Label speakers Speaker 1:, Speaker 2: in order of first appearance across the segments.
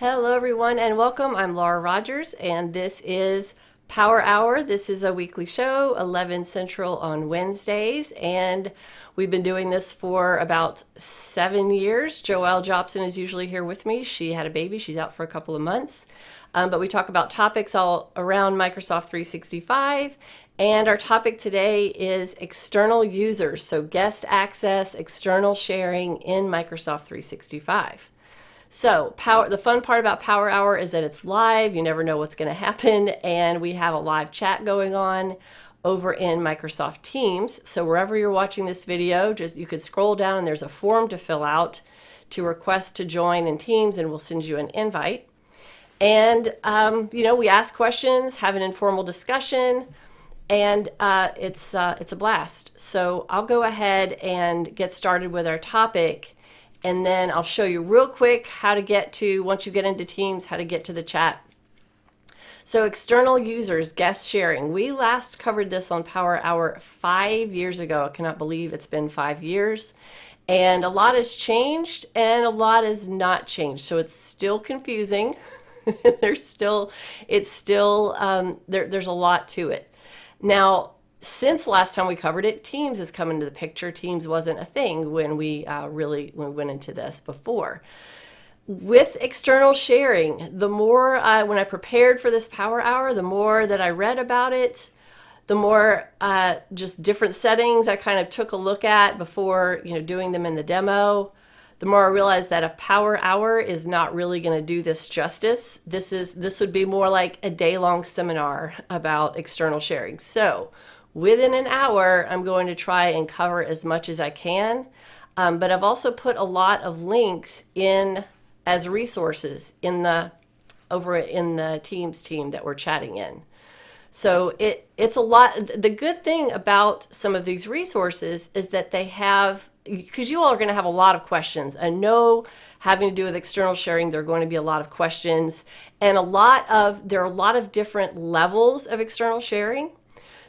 Speaker 1: Hello everyone and welcome. I'm Laura Rogers and this is Power Hour. This is a weekly show, 11 Central on Wednesdays, and we've been doing this for about 7 years. Joelle Jobson is usually here with me. She had a baby. She's out for a couple of months. But we talk about topics all around Microsoft 365, and our topic today is external users, so guest access, external sharing in Microsoft 365. So the fun part about Power Hour is that it's live. You never know what's going to happen, and we have a live chat going on over in Microsoft Teams. So wherever you're watching this video, you could scroll down and there's a form to fill out to request to join in Teams, and we'll send you an invite. And we ask questions, have an informal discussion, and it's a blast. So I'll go ahead and get started with our topic. And then I'll show you real quick how to get to, once you get into Teams, how to get to the chat. So external users, guest sharing. We last covered this on Power Hour 5 years ago. I cannot believe it's been 5 years. And a lot has changed and a lot has not changed. So it's still confusing. There's a lot to it. Now, since last time we covered it, Teams has come into the picture. Teams wasn't a thing when we went into this before. With external sharing, the more when I prepared for this Power Hour, the more that I read about it, the more just different settings I kind of took a look at before doing them in the demo, the more I realized that a Power Hour is not really going to do this justice. This would be more like a day-long seminar about external sharing. So within an hour, I'm going to try and cover as much as I can, but I've also put a lot of links in as resources over in the Teams team that we're chatting in. So it's a lot. The good thing about some of these resources is that they have, because you all are going to have a lot of questions. I know having to do with external sharing, there are going to be a lot of questions, and there are a lot of different levels of external sharing.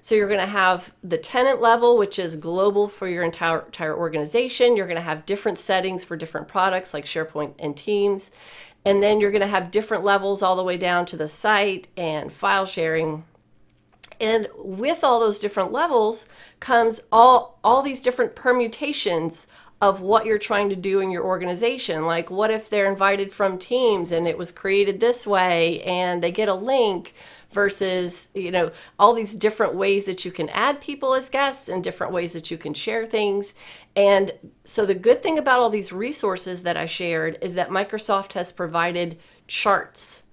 Speaker 1: So you're going to have the tenant level, which is global for your entire organization. You're going to have different settings for different products like SharePoint and Teams. And then you're going to have different levels all the way down to the site and file sharing. And with all those different levels comes all these different permutations of what you're trying to do in your organization. Like, what if they're invited from Teams and it was created this way and they get a link, versus all these different ways that you can add people as guests and different ways that you can share things. And so the good thing about all these resources that I shared is that Microsoft has provided charts.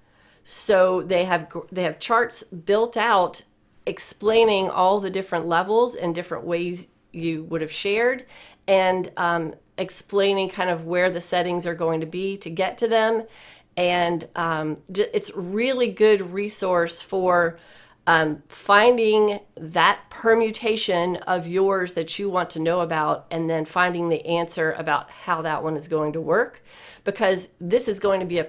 Speaker 1: So they have charts built out explaining all the different levels and different ways you would have shared, and explaining kind of where the settings are going to be to get to them. And it's really good resource for finding that permutation of yours that you want to know about, and then finding the answer about how that one is going to work, because this is going to be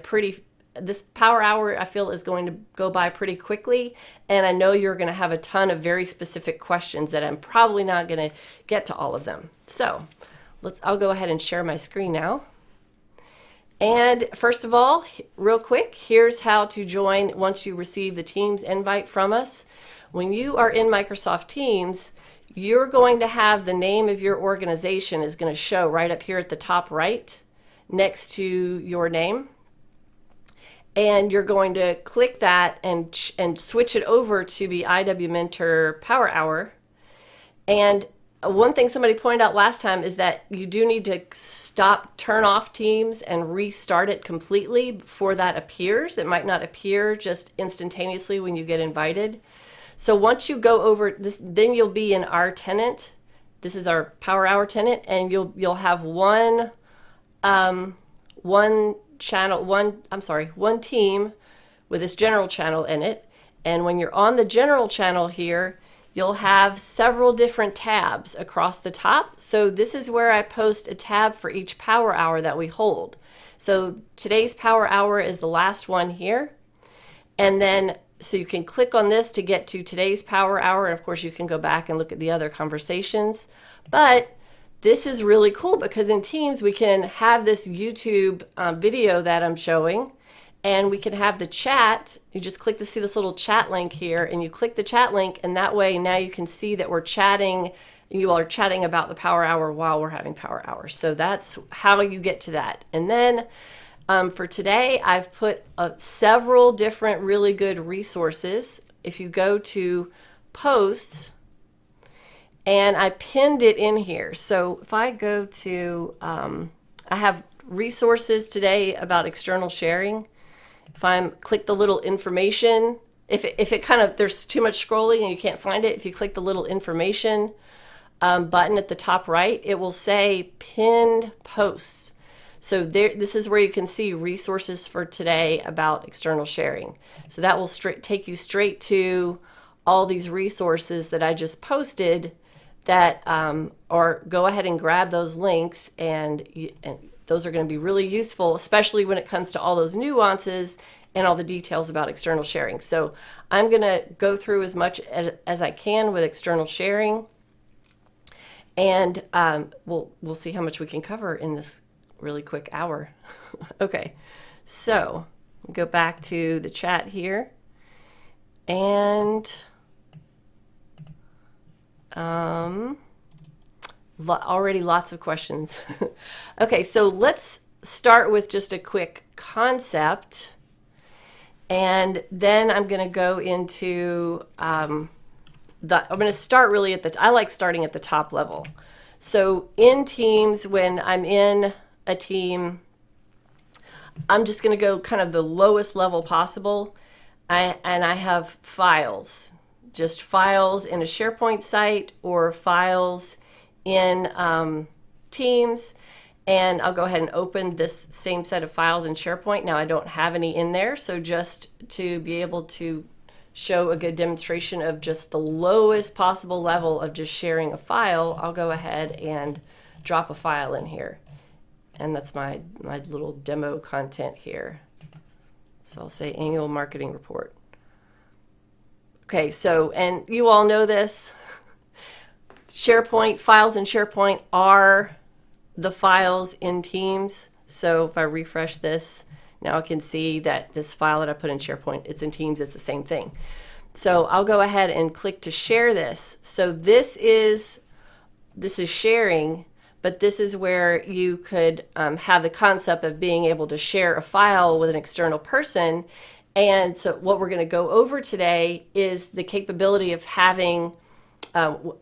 Speaker 1: this Power Hour, I feel, is going to go by pretty quickly, and I know you're going to have a ton of very specific questions that I'm probably not going to get to all of them. So I'll go ahead and share my screen now. And first of all, real quick, here's how to join once you receive the Teams invite from us. When you are in Microsoft Teams, you're going to have the name of your organization is going to show right up here at the top right next to your name. And you're going to click that and switch it over to be IW Mentor Power Hour. And one thing somebody pointed out last time is that you do need to turn off Teams and restart it completely before that appears. It might not appear just instantaneously when you get invited. So once you go over this, then you'll be in our tenant. This is our Power Hour tenant, and you'll have one team with this general channel in it. And when you're on the general channel here, you'll have several different tabs across the top. So this is where I post a tab for each Power Hour that we hold. So today's Power Hour is the last one here. And then, so you can click on this to get to today's Power Hour. And of course you can go back and look at the other conversations. But this is really cool because in Teams we can have this YouTube video that I'm showing, and we can have the chat. You just click to see this little chat link here, and you click the chat link, and that way now you can see that we're chatting. You all are chatting about the Power Hour while we're having Power Hour. So that's how you get to that. And then for today, I've put several different really good resources. If you go to posts, and I pinned it in here. So if I go to, I have resources today about external sharing. If I click the little information, if it kind of, there's too much scrolling and you can't find it, if you click the little information button at the top right, it will say pinned posts. So this is where you can see resources for today about external sharing. So that will take you straight to all these resources that I just posted that, or go ahead and grab those links, and those are going to be really useful, especially when it comes to all those nuances and all the details about external sharing. So I'm going to go through as much as I can with external sharing, and we'll see how much we can cover in this really quick hour. Okay, so go back to the chat here, and already lots of questions. Okay, so let's start with just a quick concept, and then I'm going to go into I'm going to start really at I like starting at the top level. So in Teams, when I'm in a team, I'm just going to go kind of the lowest level possible, and I have files. Just files in a SharePoint site or files in Teams, and I'll go ahead and open this same set of files in SharePoint. Now I don't have any in there, so just to be able to show a good demonstration of just the lowest possible level of just sharing a file, I'll go ahead and drop a file in here, and that's my little demo content here. So I'll say annual marketing report. Okay, so, and you all know this, SharePoint, files in SharePoint are the files in Teams. So if I refresh this, now I can see that this file that I put in SharePoint, it's in Teams, it's the same thing. So I'll go ahead and click to share this. So this is sharing, but this is where you could have the concept of being able to share a file with an external person. And so what we're going to go over today is the capability of having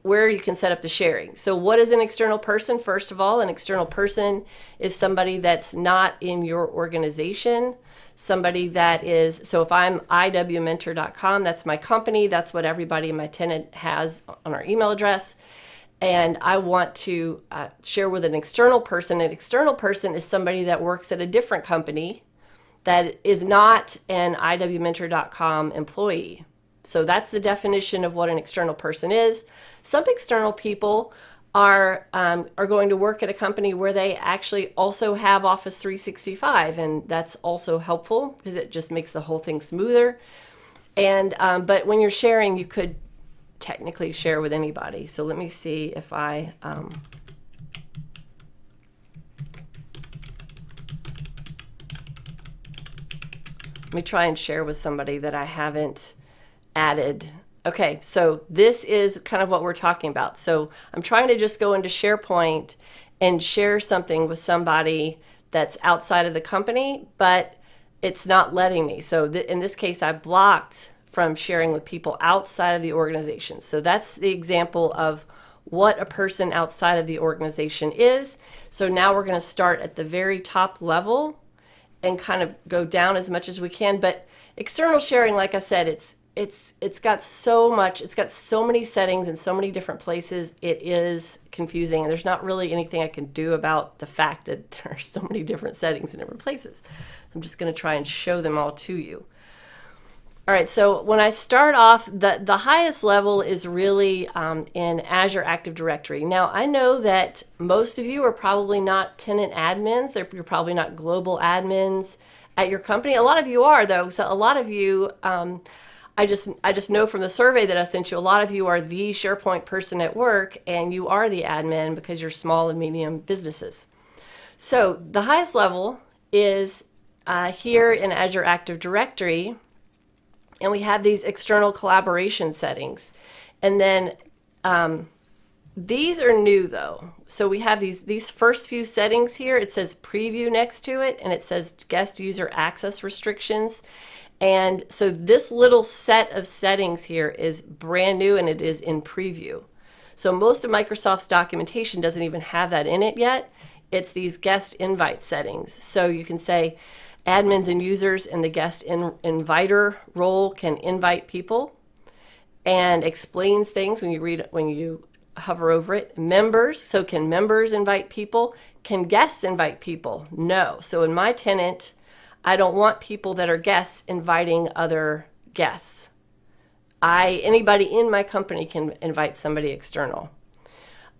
Speaker 1: where you can set up the sharing. So what is an external person? First of all, an external person is somebody that's not in your organization, somebody that is, so if I'm iwmentor.com, that's my company, that's what everybody in my tenant has on our email address, and I want to share with an external person. An external person is somebody that works at a different company that is not an iwmentor.com employee. So that's the definition of what an external person is. Some external people are going to work at a company where they actually also have Office 365, and that's also helpful because it just makes the whole thing smoother. And but when you're sharing, you could technically share with anybody. So let me see if I let me try and share with somebody that I haven't added. Okay, so this is kind of what we're talking about. So I'm trying to just go into SharePoint and share something with somebody that's outside of the company, but it's not letting me. So in this case, I blocked from sharing with people outside of the organization. So that's the example of what a person outside of the organization is. So now we're going to start at the very top level and kind of go down as much as we can. But external sharing, like I said, it's got so much, it's got so many settings in so many different places. It is confusing, and there's not really anything I can do about the fact that there are so many different settings in different places. I'm just going to try and show them all to you. All right, so when I start off, the highest level is really in Azure Active Directory. Now, I know that most of you are probably not tenant admins. You're probably not global admins at your company. A lot of you are, though. So a lot of you, I just know from the survey that I sent you, a lot of you are the SharePoint person at work, and you are the admin because you're small and medium businesses. So the highest level is here in Azure Active Directory, and we have these external collaboration settings. And then these are new though. So we have these first few settings here. It says preview next to it, and it says guest user access restrictions. And so this little set of settings here is brand new, and it is in preview. So most of Microsoft's documentation doesn't even have that in it yet. It's these guest invite settings. So you can say admins and users in the guest inviter role can invite people, and explains things when you hover over it. Members, so can members invite people? Can guests invite people? No. So in my tenant, I don't want people that are guests inviting other guests. Anybody in my company can invite somebody external.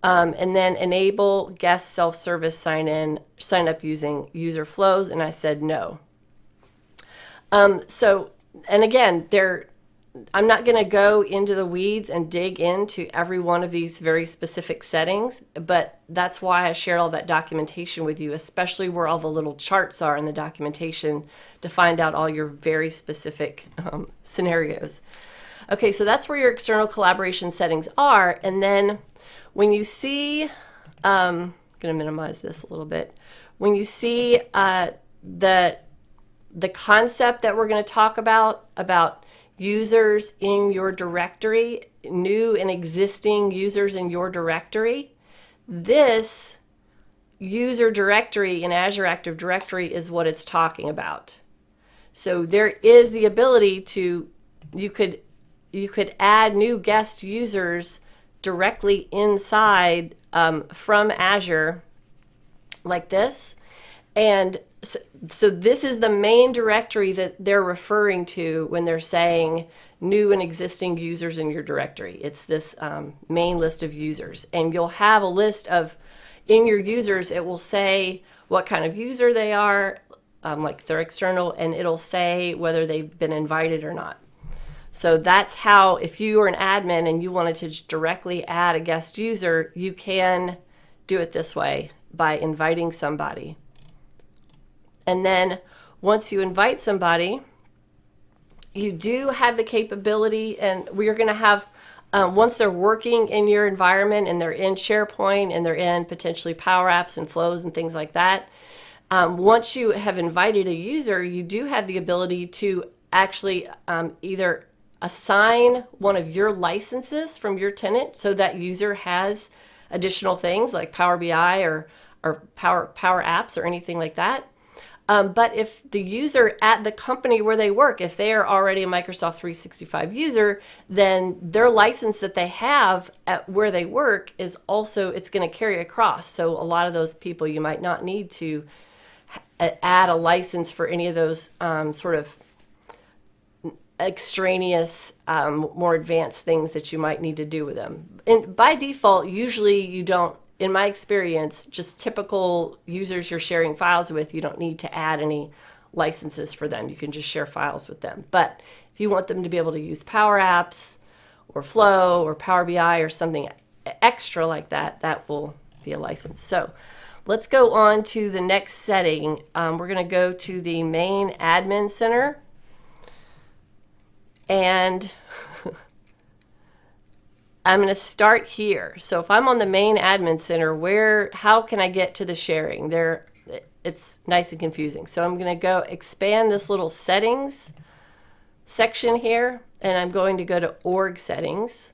Speaker 1: And then enable guest self-service sign up using user flows, and I said no. And again, I'm not going to go into the weeds and dig into every one of these very specific settings, but that's why I shared all that documentation with you, especially where all the little charts are in the documentation to find out all your very specific scenarios. Okay, so that's where your external collaboration settings are. And then when you see, I'm going to minimize this a little bit. When you see the concept that we're going to talk about users in your directory, new and existing users in your directory, this user directory in Azure Active Directory is what it's talking about. So there is the ability to, you could add new guest users directly inside from Azure like this. And so this is the main directory that they're referring to when they're saying new and existing users in your directory. It's this main list of users. And you'll have a list of, in your users, it will say what kind of user they are, like they're external, and it'll say whether they've been invited or not. So that's how, if you are an admin and you wanted to just directly add a guest user, you can do it this way by inviting somebody. And then once you invite somebody, you do have the capability, and we're going to have, once they're working in your environment and they're in SharePoint and they're in potentially Power Apps and Flows and things like that, once you have invited a user, you do have the ability to actually either assign one of your licenses from your tenant so that user has additional things like Power BI or Power Apps or anything like that. But if the user at the company where they work, if they are already a Microsoft 365 user, then their license that they have at where they work is also, it's going to carry across. So a lot of those people, you might not need to add a license for any of those sort of extraneous, more advanced things that you might need to do with them. And by default, usually you don't, in my experience, just typical users you're sharing files with, you don't need to add any licenses for them. You can just share files with them. But if you want them to be able to use Power Apps or Flow or Power BI or something extra like that, that will be a license. So let's go on to the next setting. We're going to go to the main admin center. And I'm going to start here. So if I'm on the main admin center, how can I get to the sharing? It's nice and confusing. So I'm going to go expand this little settings section here, and I'm going to go to org settings,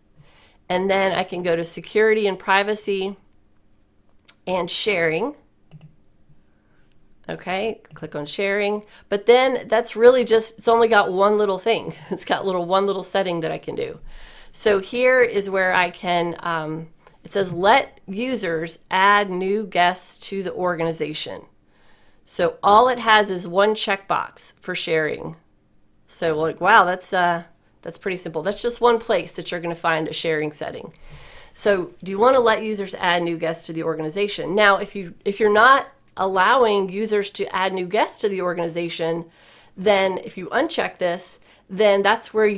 Speaker 1: and then I can go to security and privacy and sharing. Okay, click on sharing, but then that's really just, it's only got one little thing. It's got one little setting that I can do. So here is where I can, it says let users add new guests to the organization. So all it has is one checkbox for sharing. So like, wow, that's pretty simple. That's just one place that you're going to find a sharing setting. So do you want to let users add new guests to the organization? Now, if you're not allowing users to add new guests to the organization, then if you uncheck this, then that's where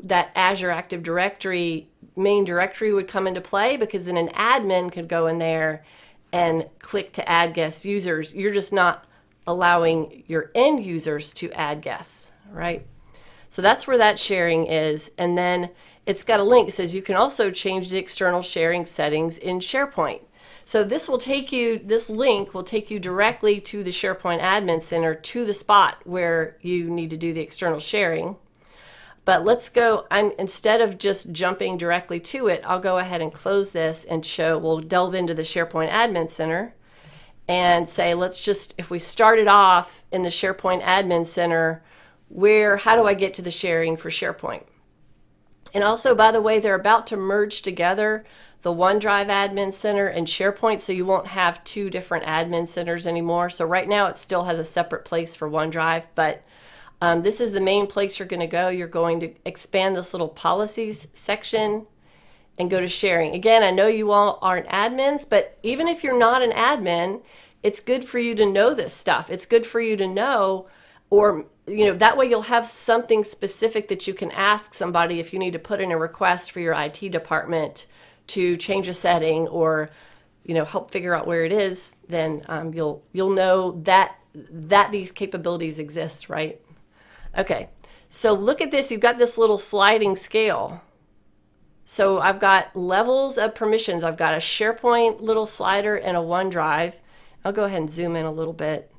Speaker 1: that Azure Active Directory main directory would come into play, because then an admin could go in there and click to add guest users. You're just not allowing your end users to add guests, right? So that's where that sharing is. And then it's got a link. It says you can also change the external sharing settings in SharePoint. So this link will take you directly to the SharePoint Admin Center, to the spot where you need to do the external sharing. But let's go, instead of just jumping directly to it, I'll go ahead and close this and we'll delve into the SharePoint Admin Center and say, if we started off in the SharePoint Admin Center, how do I get to the sharing for SharePoint? And also, by the way, they're about to merge together the OneDrive Admin Center and SharePoint, so you won't have two different admin centers anymore. So right now it still has a separate place for OneDrive, but this is the main place you're going to go. You're going to expand this little policies section and go to sharing. Again, I know you all aren't admins, but even if you're not an admin, it's good for you to know this stuff. It's good for you to know, or that way you'll have something specific that you can ask somebody if you need to put in a request for your IT department to change a setting or help figure out where it is. Then you'll know that these capabilities exist, right? Okay, so look at this. You've got this little sliding scale. So I've got levels of permissions. I've got a SharePoint little slider and a OneDrive. I'll go ahead and zoom in a little bit.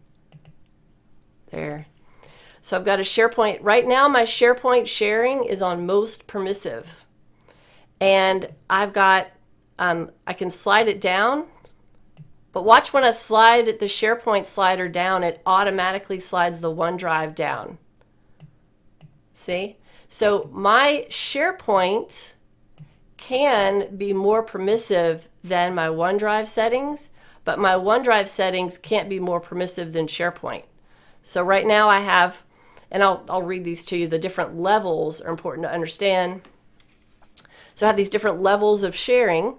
Speaker 1: There. So I've got a SharePoint. Right now my SharePoint sharing is on most permissive. And I've got, I can slide it down. But watch, when I slide the SharePoint slider down, it automatically slides the OneDrive down. See? So my SharePoint can be more permissive than my OneDrive settings, but my OneDrive settings can't be more permissive than SharePoint. So right now I have, and I'll read these to you, the different levels are important to understand. So I have these different levels of sharing.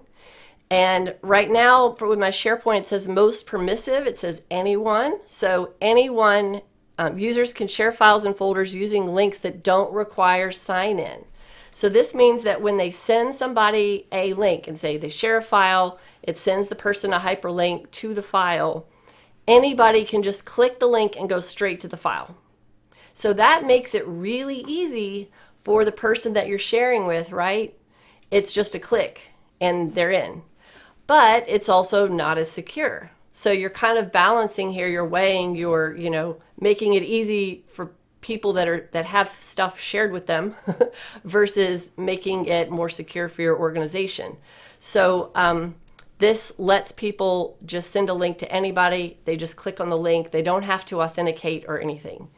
Speaker 1: And right now, with my SharePoint, it says most permissive. It says anyone. So anyone, users can share files and folders using links that don't require sign-in. So this means that when they send somebody a link and say they share a file, it sends the person a hyperlink to the file, anybody can just click the link and go straight to the file. So that makes it really easy for the person that you're sharing with, right? It's just a click and they're in. But it's also not as secure. So you're kind of balancing here, you're weighing your, making it easy for people that have stuff shared with them versus making it more secure for your organization. So this lets people just send a link to anybody. They just click on the link. They don't have to authenticate or anything.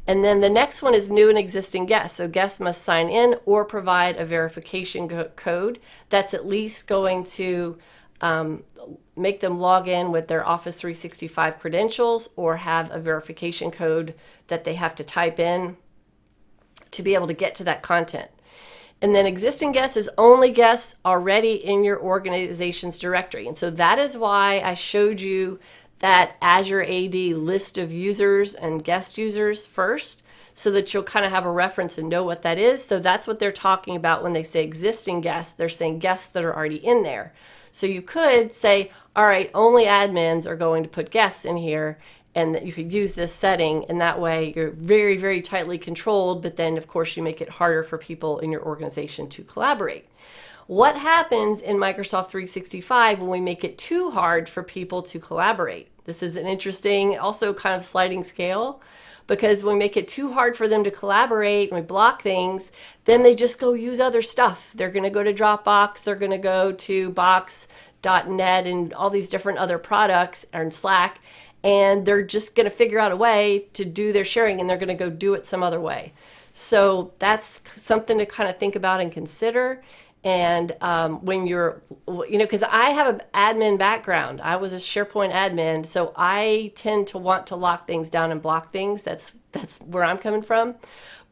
Speaker 1: And then the next one is new and existing guests. So guests must sign in or provide a verification code that's at least going to make them log in with their Office 365 credentials or have a verification code that they have to type in to be able to get to that content. And then existing guests is only guests already in your organization's directory. And so that is why I showed you that Azure AD list of users and guest users first, so that you'll kind of have a reference and know what that is. So that's what they're talking about when they say existing guests. They're saying guests that are already in there. So you could say, all right, only admins are going to put guests in here, and that you could use this setting, and that way you're very, very tightly controlled, but then of course you make it harder for people in your organization to collaborate. What happens in Microsoft 365 when we make it too hard for people to collaborate? This is an interesting, also kind of sliding scale, because when we make it too hard for them to collaborate and we block things, then they just go use other stuff. They're going to go to Dropbox, they're going to go to Box.net and all these different other products, or Slack, and they're just going to figure out a way to do their sharing, and they're going to go do it some other way. So that's something to kind of think about and consider. And when you're, because I have an admin background, I was a SharePoint admin, so I tend to want to lock things down and block things. That's where I'm coming from.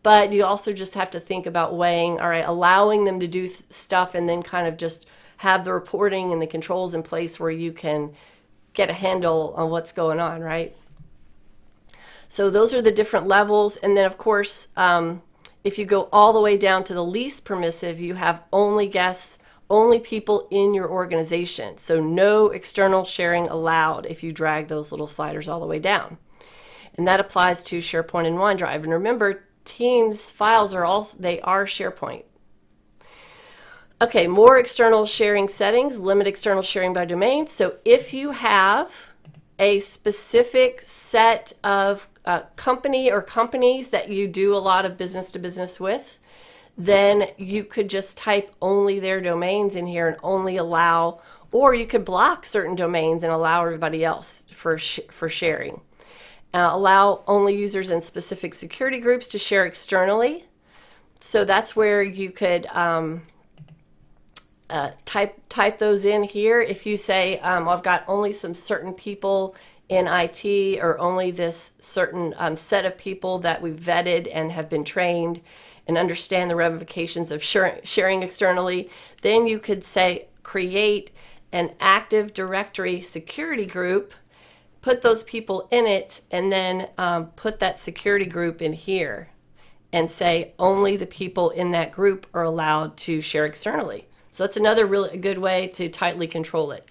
Speaker 1: But you also just have to think about weighing, all right, allowing them to do stuff, and then kind of just have the reporting and the controls in place where you can get a handle on what's going on, right? So those are the different levels. And then of course, if you go all the way down to the least permissive, you have only guests, only people in your organization. So no external sharing allowed if you drag those little sliders all the way down. And that applies to SharePoint and OneDrive. And remember, Teams files are also, they are SharePoint. Okay, more external sharing settings, limit external sharing by domain. So if you have a specific set of company or companies that you do a lot of business to business with, then you could just type only their domains in here and only allow, or you could block certain domains and allow everybody else for sharing. Allow only users in specific security groups to share externally. So that's where you could type those in here. If you say, I've got only some certain people in IT, or only this certain set of people that we've vetted and have been trained and understand the ramifications of sharing externally, then you could say create an Active Directory security group, put those people in it, and then put that security group in here and say only the people in that group are allowed to share externally. So that's another really good way to tightly control it.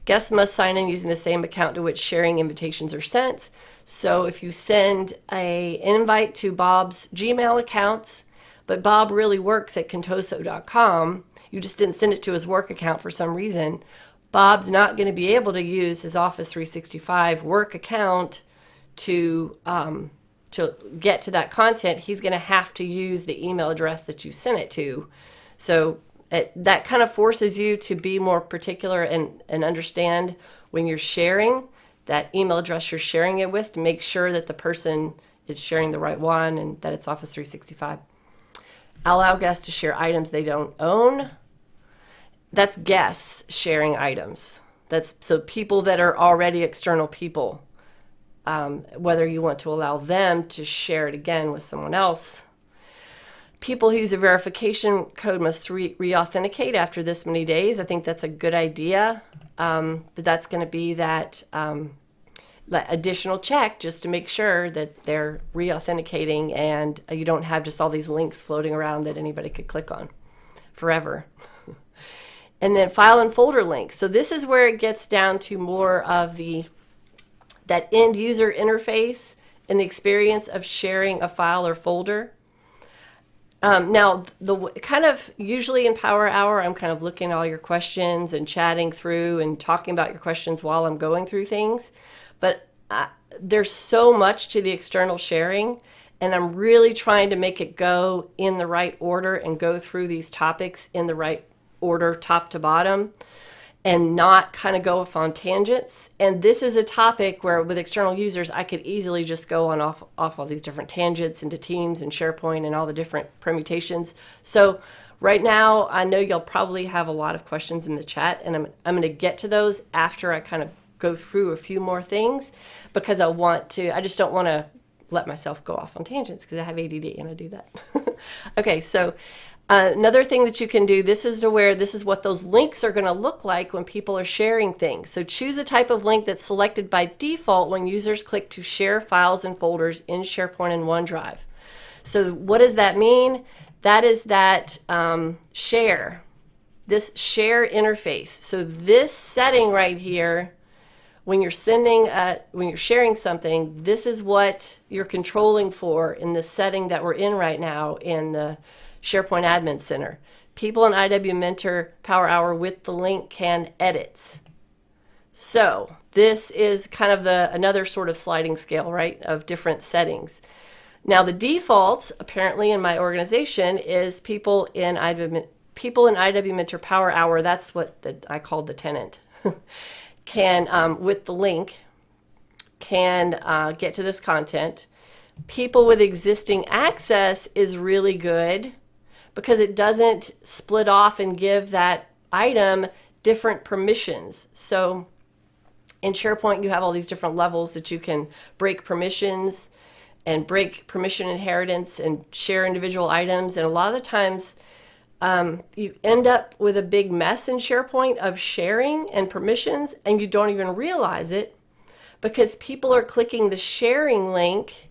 Speaker 1: Guests must sign in using the same account to which sharing invitations are sent. So if you send an invite to Bob's Gmail account, but Bob really works at contoso.com, you just didn't send it to his work account for some reason, Bob's not going to be able to use his Office 365 work account to get to that content. He's going to have to use the email address that you sent it to. So that kind of forces you to be more particular and understand when you're sharing that email address you're sharing it with, to make sure that the person is sharing the right one and that it's Office 365. Allow guests to share items they don't own. That's guests sharing items. That's so people that are already external people, whether you want to allow them to share it again with someone else. People who use a verification code must re-authenticate after this many days. I think that's a good idea, but that's going to be that additional check just to make sure that they're re-authenticating and you don't have just all these links floating around that anybody could click on forever. And then file and folder links. So this is where it gets down to more of that end user interface and the experience of sharing a file or folder. Now, kind of usually in Power Hour, I'm kind of looking at all your questions and chatting through and talking about your questions while I'm going through things. But there's so much to the external sharing, and I'm really trying to make it go in the right order and go through these topics in the right order, top to bottom, and not kind of go off on tangents. And this is a topic where with external users, I could easily just go on off all these different tangents into Teams and SharePoint and all the different permutations. So right now, I know you'll probably have a lot of questions in the chat, and I'm going to get to those after I kind of go through a few more things, because I just don't want to let myself go off on tangents because I have ADD and I do that. Okay, so another thing that you can do, this is what those links are going to look like when people are sharing things. So choose a type of link that's selected by default when users click to share files and folders in SharePoint and OneDrive. So what does that mean? That is that share, this share interface. So this setting right here, when you're sharing something, this is what you're controlling for in the setting that we're in right now in the SharePoint Admin Center. People in IW Mentor Power Hour with the link can edit. So this is kind of another sort of sliding scale, right, of different settings. Now the default, apparently in my organization, is people in IW Mentor Power Hour. That's what I called the tenant. Can with the link can get to this content. People with existing access is really good, because it doesn't split off and give that item different permissions. So in SharePoint, you have all these different levels that you can break permissions and break permission inheritance and share individual items. And a lot of the times you end up with a big mess in SharePoint of sharing and permissions, and you don't even realize it because people are clicking the sharing link.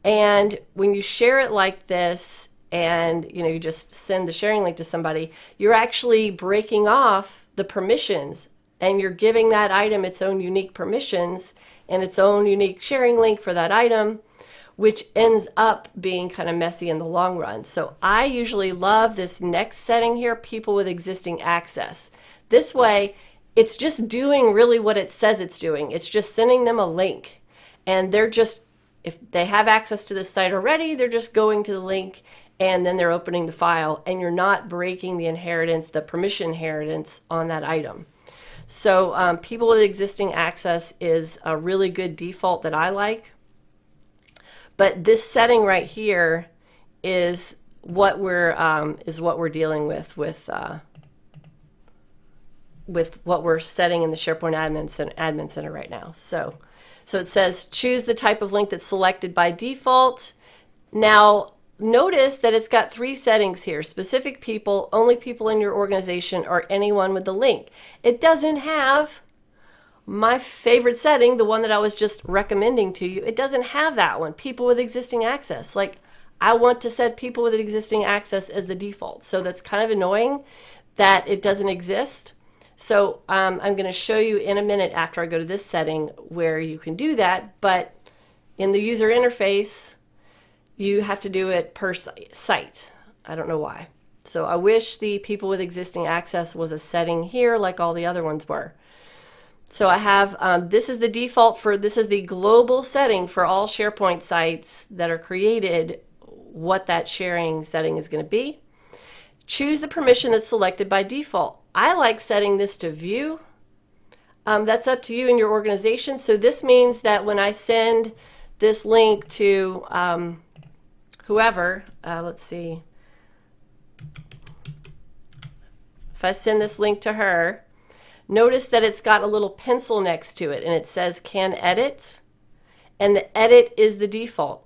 Speaker 1: And when you share it like this, and you just send the sharing link to somebody, you're actually breaking off the permissions and you're giving that item its own unique permissions, and its own unique sharing link for that item, which ends up being kind of messy in the long run. So I usually love this next setting here, people with existing access. This way, it's just doing really what it says it's doing. It's just sending them a link. And they're just, if they have access to this site already, they're just going to the link and then they're opening the file, and you're not breaking the inheritance, the permission inheritance on that item. So people with existing access is a really good default that I like. But this setting right here is what we're dealing with what we're setting in the SharePoint admin center right now. So it says choose the type of link that's selected by default. Now notice that it's got 3 settings here: specific people, only people in your organization, or anyone with the link. It doesn't have my favorite setting, the one that I was just recommending to you. It doesn't have that one, people with existing access. Like, I want to set people with existing access as the default. So that's kind of annoying that it doesn't exist. So I'm going to show you in a minute after I go to this setting where you can do that. But in the user interface, you have to do it per site. I don't know why. So I wish the people with existing access was a setting here like all the other ones were. So I have, this is the default for, this is the global setting for all SharePoint sites that are created, what that sharing setting is going to be. Choose the permission that's selected by default. I like setting this to view. That's up to you and your organization. So this means that when I send this link to whoever, let's see, if I send this link to her, notice that it's got a little pencil next to it and it says can edit, and the edit is the default.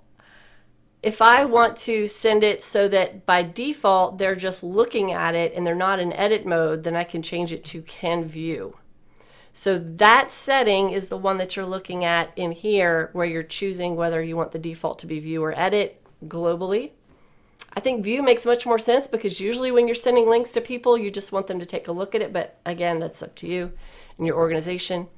Speaker 1: If I want to send it so that by default they're just looking at it and they're not in edit mode, then I can change it to can view. So that setting is the one that you're looking at in here, where you're choosing whether you want the default to be view or edit globally. I think view makes much more sense because usually when you're sending links to people, you just want them to take a look at it. But again, that's up to you and your organization.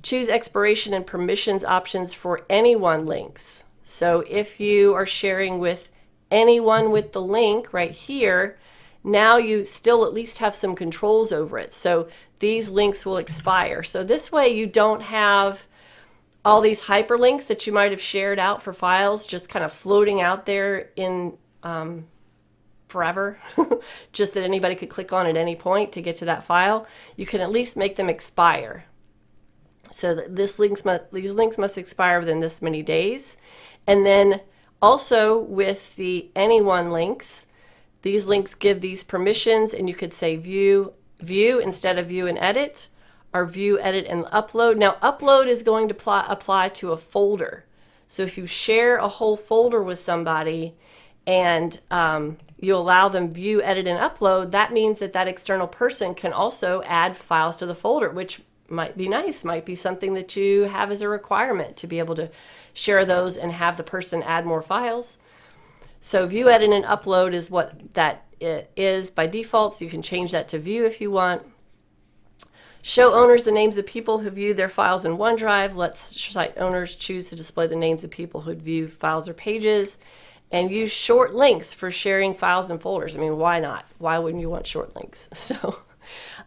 Speaker 1: Choose expiration and permissions options for anyone links. So if you are sharing with anyone with the link right here, now you still at least have some controls over it. So these links will expire. So this way you don't have all these hyperlinks that you might have shared out for files just kind of floating out there in forever, just that anybody could click on at any point to get to that file. You can at least make them expire. So that these links must expire within this many days. And then also with the anyone links, these links give these permissions, and you could say view instead of view and edit, or view, edit, and upload. Now upload is going to apply to a folder. So if you share a whole folder with somebody and you allow them view, edit, and upload, that means that that external person can also add files to the folder, which might be nice, might be something that you have as a requirement to be able to share those and have the person add more files. So view, edit, and upload is what that is by default, so you can change that to view if you want. Show owners the names of people who view their files in OneDrive. Let site owners choose to display the names of people who view files or pages. And use short links for sharing files and folders. I mean, why not? Why wouldn't you want short links? So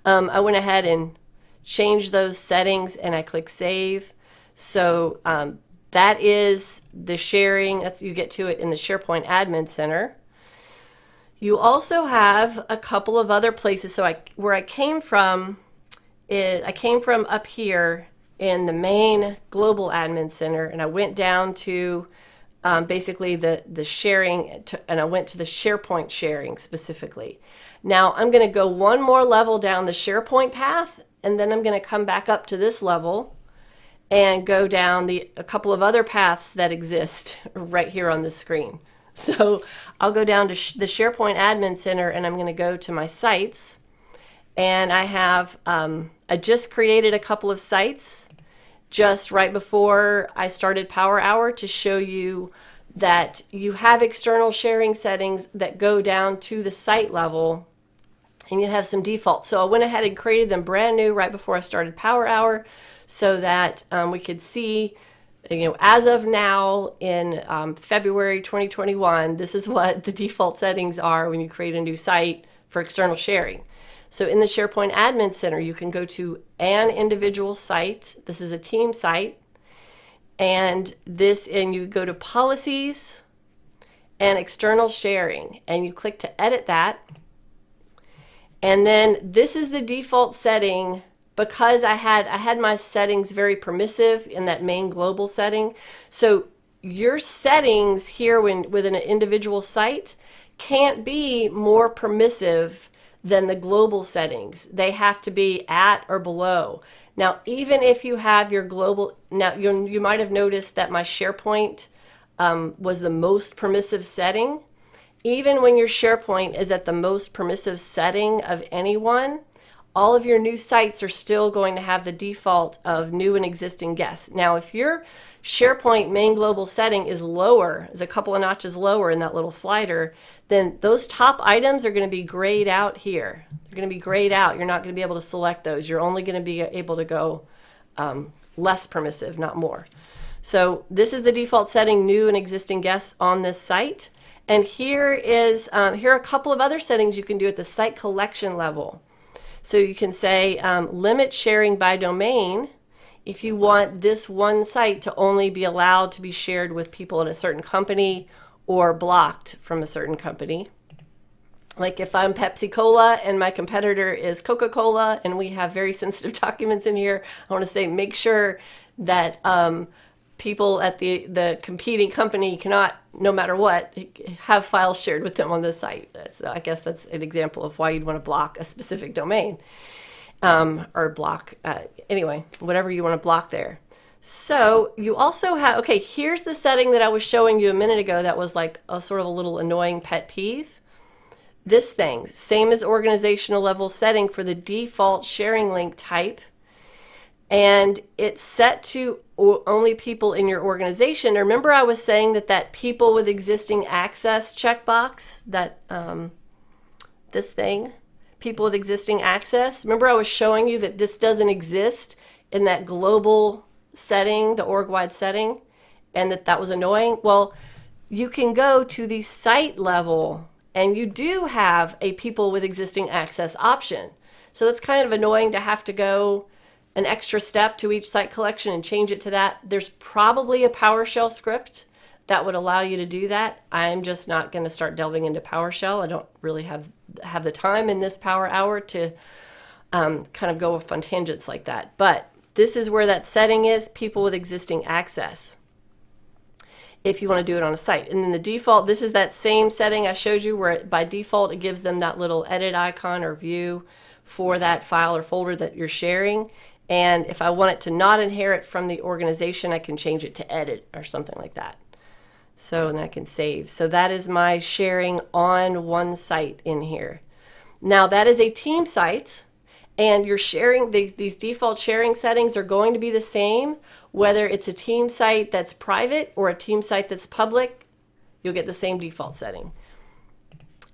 Speaker 1: I went ahead and changed those settings and I click save. So that is the sharing. You get to it in the SharePoint Admin Center. You also have a couple of other places. So where I came from up here in the main Global Admin Center, and I went down to basically the sharing, and I went to the SharePoint sharing specifically. Now I'm going to go one more level down the SharePoint path, and then I'm going to come back up to this level and go down a couple of other paths that exist right here on the screen. So I'll go down to the SharePoint Admin Center, and I'm going to go to my sites, and I have I just created a couple of sites just right before I started Power Hour to show you that you have external sharing settings that go down to the site level, and you have some defaults. So I went ahead and created them brand new right before I started Power Hour so that we could see, as of now in February 2021, this is what the default settings are when you create a new site for external sharing. So in the SharePoint Admin Center, you can go to an individual site. This is a team site. And you go to Policies and External Sharing, and you click to edit that. And then this is the default setting because I had my settings very permissive in that main global setting. So your settings here within an individual site can't be more permissive than the global settings. They have to be at or below. Now, even if you have your global, now you might have noticed that my SharePoint was the most permissive setting. Even when your SharePoint is at the most permissive setting of anyone, all of your new sites are still going to have the default of new and existing guests. Now, if your SharePoint main global setting is lower, is a couple of notches lower in that little slider, then those top items are going to be grayed out here. They're going to be grayed out. You're not going to be able to select those. You're only going to be able to go less permissive, not more. So this is the default setting, new and existing guests on this site. And here are a couple of other settings you can do at the site collection level. So you can say limit sharing by domain if you want this one site to only be allowed to be shared with people at a certain company or blocked from a certain company. Like if I'm Pepsi-Cola and my competitor is Coca-Cola and we have very sensitive documents in here, I want to say make sure that people at the competing company cannot, no matter what, have files shared with them on this site. So I guess that's an example of why you'd want to block a specific domain or block, anyway, whatever you want to block there. So you also have, okay, here's the setting that I was showing you a minute ago that was like a sort of a little annoying pet peeve. This thing, same as organizational level setting for the default sharing link type. And it's set to only people in your organization. Remember I was saying that people with existing access checkbox, that this thing, people with existing access. Remember I was showing you that this doesn't exist in that global setting, the org-wide setting, and that was annoying. Well, you can go to the site level and you do have a people with existing access option. So that's kind of annoying to have to go an extra step to each site collection and change it to that. There's probably a PowerShell script that would allow you to do that. I'm just not going to start delving into PowerShell. I don't really have the time in this Power Hour to kind of go off on tangents like that. But this is where that setting is, people with existing access, if you want to do it on a site. And then the default, this is that same setting I showed you where by default it gives them that little edit icon or view for that file or folder that you're sharing. And if I want it to not inherit from the organization, I can change it to edit or something like that. So then I can save. So that is my sharing on one site in here. Now that is a team site, and you're sharing, these default sharing settings are going to be the same, whether it's a team site that's private or a team site that's public, you'll get the same default setting.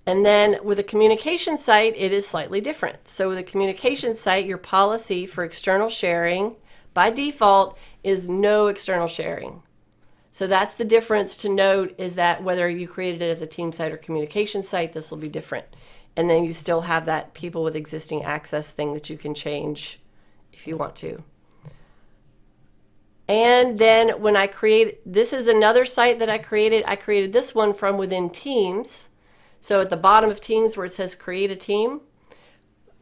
Speaker 1: And then with a communication site, it is slightly different. So with a communication site, your policy for external sharing by default is no external sharing. So that's the difference to note, is that whether you created it as a team site or communication site, this will be different. And then you still have that people with existing access thing that you can change if you want to. And then when I create, this is another site that I created this one from within Teams. So at the bottom of Teams where it says create a team,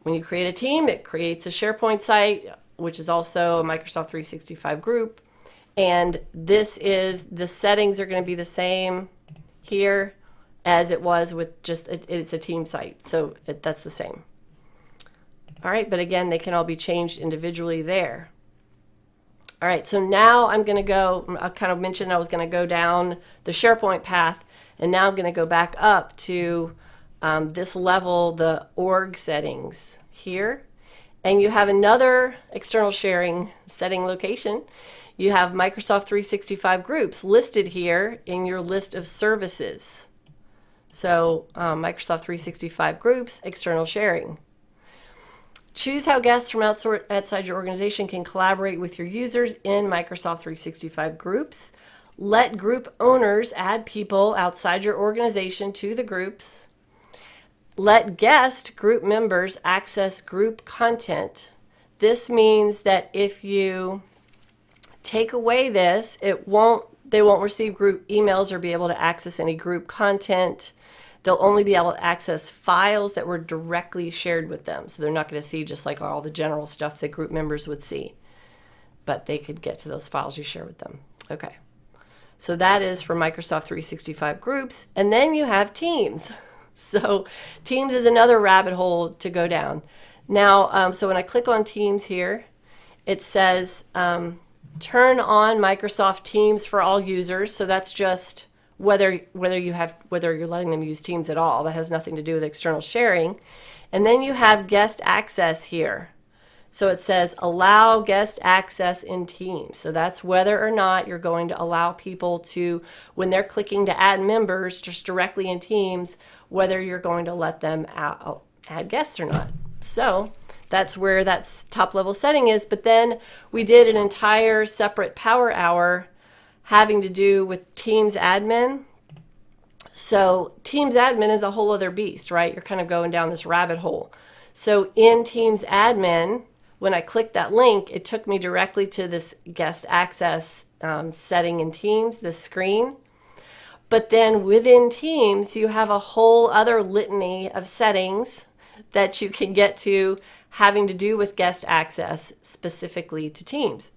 Speaker 1: when you create a team, it creates a SharePoint site, which is also a Microsoft 365 group. And this is, the settings are going to be the same here as it was with just, it's a team site. So that's the same. All right, but again, they can all be changed individually there. All right, so now I'm going to go, I kind of mentioned I was going to go down the SharePoint path, and now I'm going to go back up to this level, the org settings here. And you have another external sharing setting location. You have Microsoft 365 groups listed here in your list of services. So Microsoft 365 groups, external sharing. Choose how guests from outside your organization can collaborate with your users in Microsoft 365 groups. Let group owners add people outside your organization to the groups. Let guest group members access group content. This means that if you take away this, they won't receive group emails or be able to access any group content. They'll only be able to access files that were directly shared with them. So they're not going to see just like all the general stuff that group members would see, but they could get to those files you share with them. Okay. So that is for Microsoft 365 groups. And then you have Teams. So Teams is another rabbit hole to go down. Now, so when I click on Teams here, it says turn on Microsoft Teams for all users. So that's just whether you're letting them use Teams at all. That has nothing to do with external sharing. And then you have guest access here. So it says allow guest access in Teams. So that's whether or not you're going to allow people to, when they're clicking to add members just directly in Teams, whether you're going to let them add guests or not. So that's where that top level setting is. But then we did an entire separate power hour having to do with Teams admin. So Teams admin is a whole other beast, right? You're kind of going down this rabbit hole. So in Teams admin, when I clicked that link, it took me directly to this guest access setting in Teams, this screen. But then within Teams, you have a whole other litany of settings that you can get to having to do with guest access specific to Teams.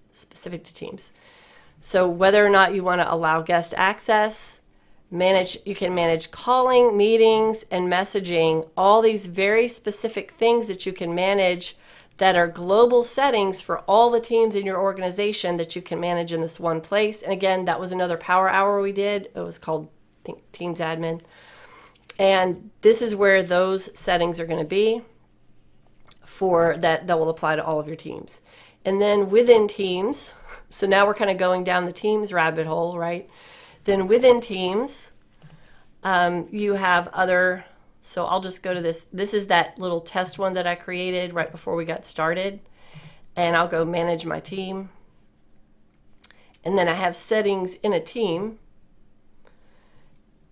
Speaker 1: So whether or not you want to allow guest access, you can manage calling, meetings, and messaging, all these very specific things that you can manage that are global settings for all the teams in your organization that you can manage in this one place. And again, that was another power hour we did. It was called, I think, Teams admin. And this is where those settings are going to be for that will apply to all of your teams. And then within Teams, so now we're kind of going down the Teams rabbit hole, right? Then within Teams, you have other, so I'll just go to this. This is that little test one that I created right before we got started. And I'll go manage my team. And then I have settings in a team.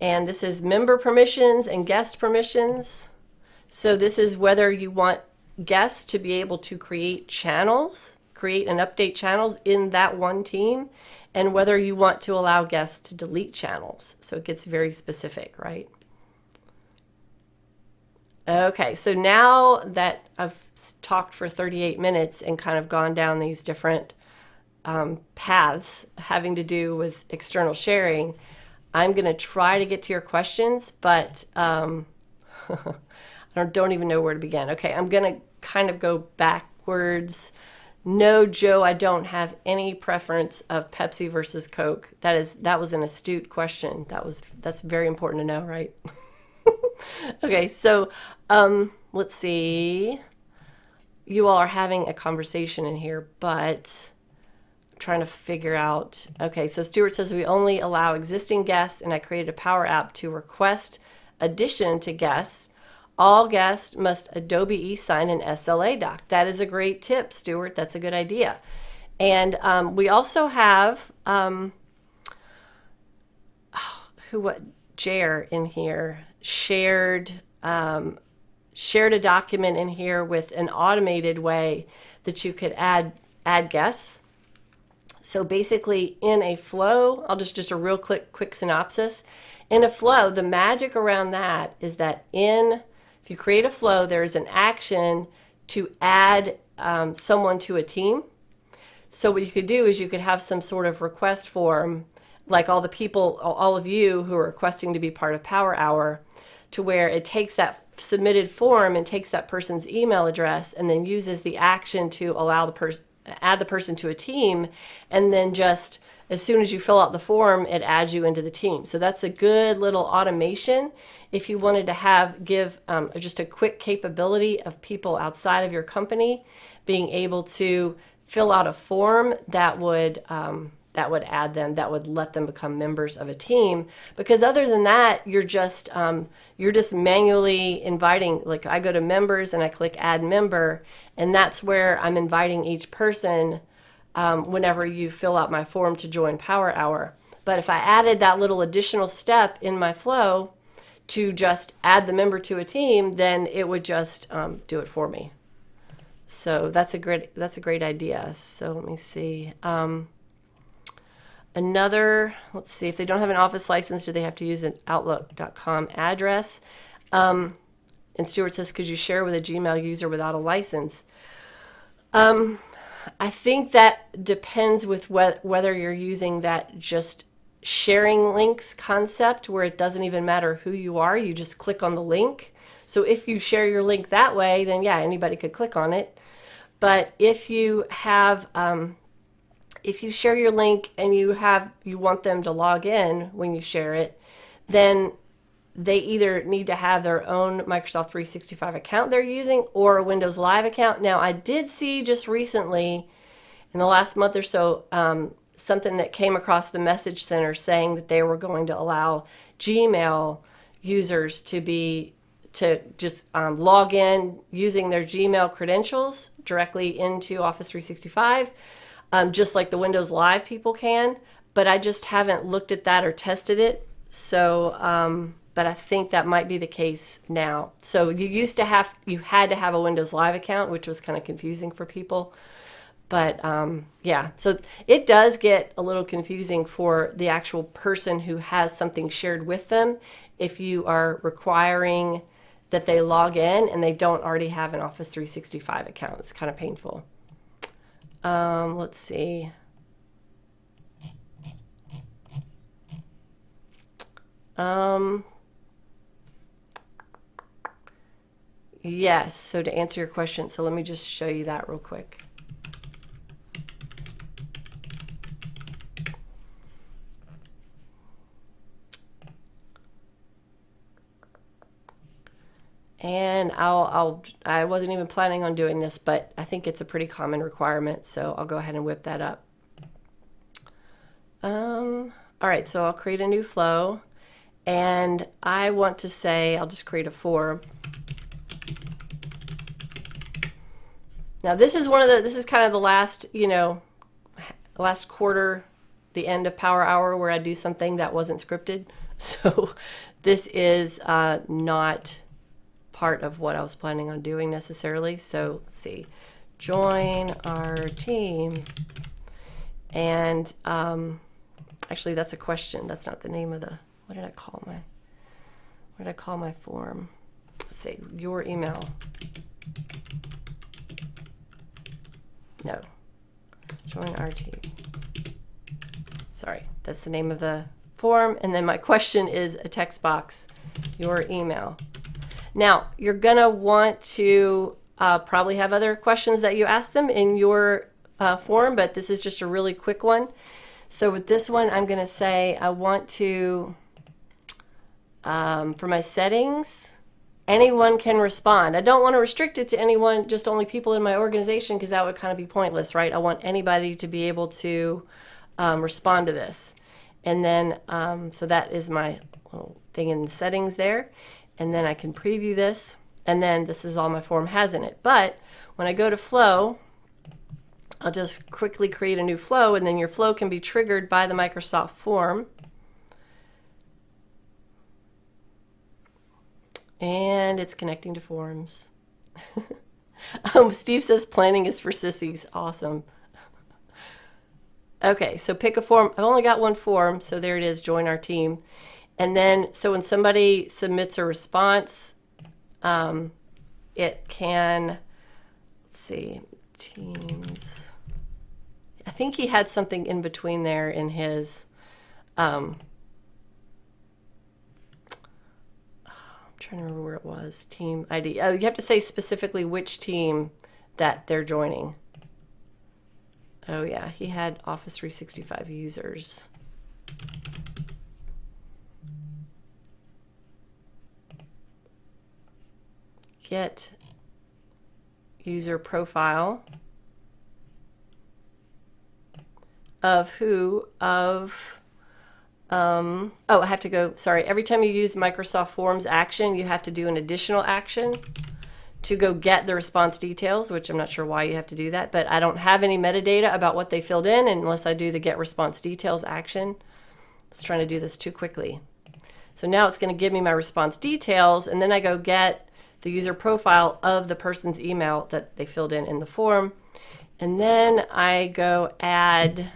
Speaker 1: And this is member permissions and guest permissions. So this is whether you want guests to be able to create channels, create and update channels in that one team, and whether you want to allow guests to delete channels. So it gets very specific, right? Okay, so now that I've talked for 38 minutes and kind of gone down these different paths having to do with external sharing, I'm going to try to get to your questions, but I don't even know where to begin. Okay, I'm going to kind of go backwards. No, Joe, I don't have any preference of Pepsi versus Coke. That was an astute question. That's very important to know, right? Okay, so let's see. You all are having a conversation in here, but I'm trying to figure out. Okay, so Stuart says we only allow existing guests, and I created a Power App to request addition to guests. All guests must Adobe e-sign an SLA doc. That is a great tip, Stuart. That's a good idea. And we also have Jer in here shared a document in here with an automated way that you could add guests. So basically in a flow, I'll just a real quick synopsis. In a flow, the magic around that is that if you create a flow, there's an action to add someone to a team. So what you could do is you could have some sort of request form, like all of you who are requesting to be part of Power Hour, to where it takes that submitted form and takes that person's email address and then uses the action to allow add the person to a team, and then just as soon as you fill out the form, it adds you into the team. So that's a good little automation if you wanted to give just a quick capability of people outside of your company being able to fill out a form that would that would add them, that would let them become members of a team. Because other than that, you're just manually inviting. Like I go to members and I click add member, and that's where I'm inviting each person whenever you fill out my form to join Power Hour. But if I added that little additional step in my flow to just add the member to a team, then it would just do it for me. So that's a great idea. So let me see. Let's see, if they don't have an Office license, do they have to use an Outlook.com address? And Stuart says, could you share with a Gmail user without a license? I think that depends with whether you're using that just sharing links concept where it doesn't even matter who you are, you just click on the link. So if you share your link that way, then yeah, anybody could click on it. But if you have if you share your link and you want them to log in when you share it, then they either need to have their own Microsoft 365 account they're using or a Windows Live account. Now, I did see just recently, in the last month or so, something that came across the Message Center saying that they were going to allow Gmail users to just log in using their Gmail credentials directly into Office 365. Just like the Windows Live people can, but I just haven't looked at that or tested it. So, but I think that might be the case now. So you had to have a Windows Live account, which was kind of confusing for people. But yeah, so it does get a little confusing for the actual person who has something shared with them if you are requiring that they log in and they don't already have an Office 365 account. It's kind of painful. Let's see. Yes, so to answer your question, so let me just show you that real quick. And I wasn't even planning on doing this, but I think it's a pretty common requirement, so I'll go ahead and whip that up. All right, so I'll create a new flow, and I want to say, I'll just create a form. Now this is kind of the last, last quarter, the end of Power Hour where I do something that wasn't scripted. So this is not part of what I was planning on doing necessarily. So let's see, join our team. And actually that's a question. That's not the name of the, what did I call my form? Let's see, your email. No, join our team. Sorry, that's the name of the form. And then my question is a text box, your email. Now, you're gonna want to probably have other questions that you ask them in your form, but this is just a really quick one. So with this one, I'm gonna say I want to, for my settings, anyone can respond. I don't want to restrict it to anyone, just only people in my organization, because that would kind of be pointless, right? I want anybody to be able to respond to this. And then, so that is my little thing in the settings there. And then I can preview this. And then this is all my form has in it. But when I go to flow, I'll just quickly create a new flow, and then your flow can be triggered by the Microsoft form. And it's connecting to forms. Steve says planning is for sissies. Awesome. Okay, so pick a form. I've only got one form, so there it is, join our team. And then, so when somebody submits a response, it can, let's see, teams. I think he had something in between there in his, I'm trying to remember where it was, team ID. Oh, you have to say specifically which team that they're joining. Oh yeah, he had Office 365 users. Get user profile. of who, of, oh, I have to go, sorry, every time you use Microsoft Forms action, you have to do an additional action to go get the response details, which I'm not sure why you have to do that, but I don't have any metadata about what they filled in unless I do the get response details action. I was trying to do this too quickly. So now it's going to give me my response details, and then I go get the user profile of the person's email that they filled in the form. And then I go add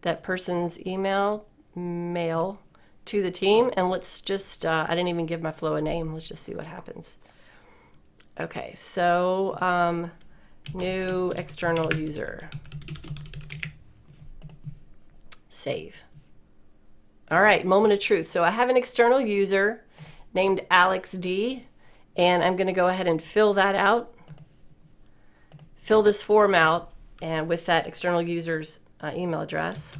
Speaker 1: that person's mail to the team, and let's just, I didn't even give my flow a name. Let's just see what happens. Okay, so new external user. Save. All right, moment of truth. So I have an external user named Alex D, and I'm going to go ahead and fill that out. Fill this form out, and with that external user's email address.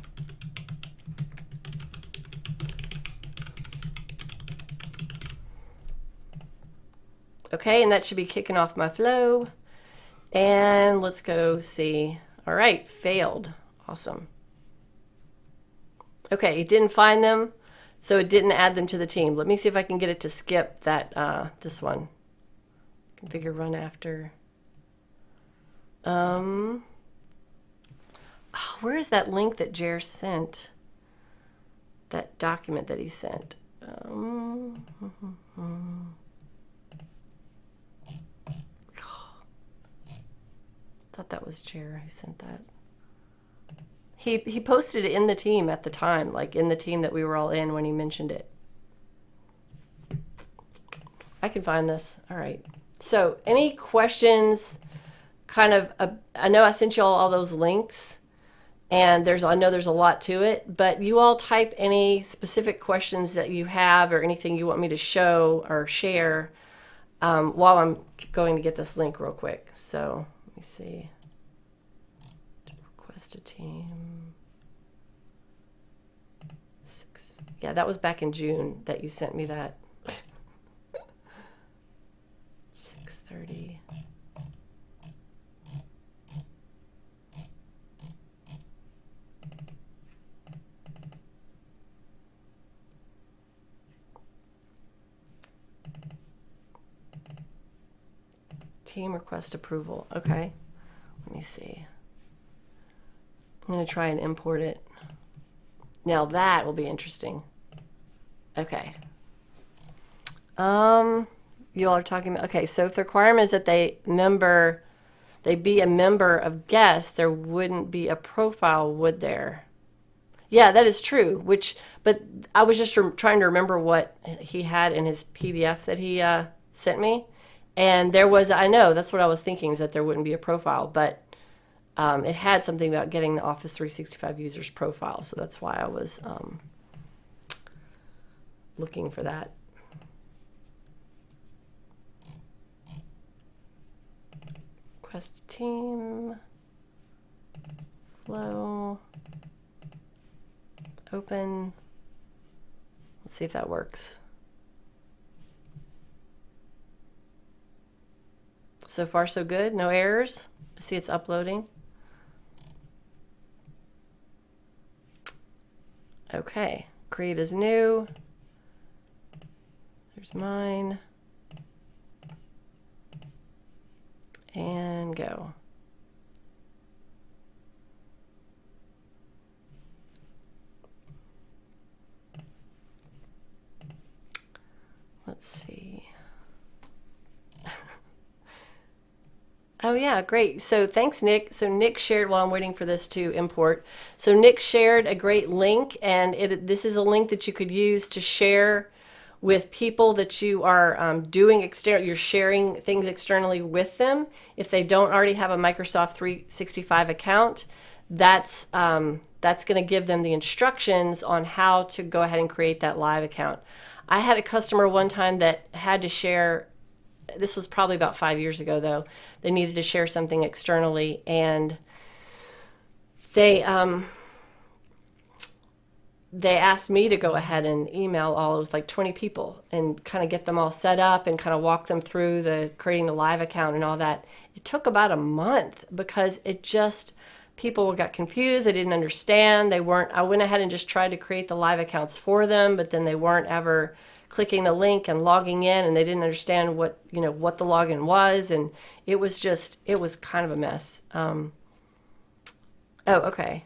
Speaker 1: Okay, and that should be kicking off my flow. And let's go see. All right, failed. Awesome. Okay, it didn't find them, so it didn't add them to the team. Let me see if I can get it to skip that this one. Configure run after. Oh, where is that link that Jer sent? That document that he sent. Thought that was Jer who sent that. He posted it in the team at the time, like in the team that we were all in when he mentioned it. I can find this. All right. So any questions? Kind of, I know I sent you all those links, and I know there's a lot to it, but you all type any specific questions that you have or anything you want me to show or share while I'm going to get this link real quick. So let me see. Request a team. Yeah, that was back in June that you sent me that. 6:30. Team request approval. Okay. Let me see. I'm going to try and import it. Now that will be interesting. Okay. You all are talking about, okay, so if the requirement is that they be a member of guest, there wouldn't be a profile, would there? Yeah, that is true, but I was just trying to remember what he had in his PDF that he sent me. And there was, I know, that's what I was thinking, is that there wouldn't be a profile, but it had something about getting the Office 365 users profile, so that's why I was looking for that. Request team, flow, open. Let's see if that works. So far, so good. No errors. I see it's uploading. Okay. Create as new. There's mine. And go. Let's see. Oh yeah, great. So thanks, Nick. So Nick shared, while I'm waiting for this to import, so Nick shared a great link, and this is a link that you could use to share with people that you are doing external, you're sharing things externally with them. If they don't already have a Microsoft 365 account, that's going to give them the instructions on how to go ahead and create that live account. I had a customer one time that had to share, this was probably about 5 years ago though, they needed to share something externally, and they asked me to go ahead and email all, it was like 20 people, and kind of get them all set up and kind of walk them through creating the live account and all that. It took about a month because people got confused. They didn't understand. They weren't, I went ahead and just tried to create the live accounts for them, but then they weren't ever clicking the link and logging in, and they didn't understand what, what the login was. And it was kind of a mess. Oh, okay.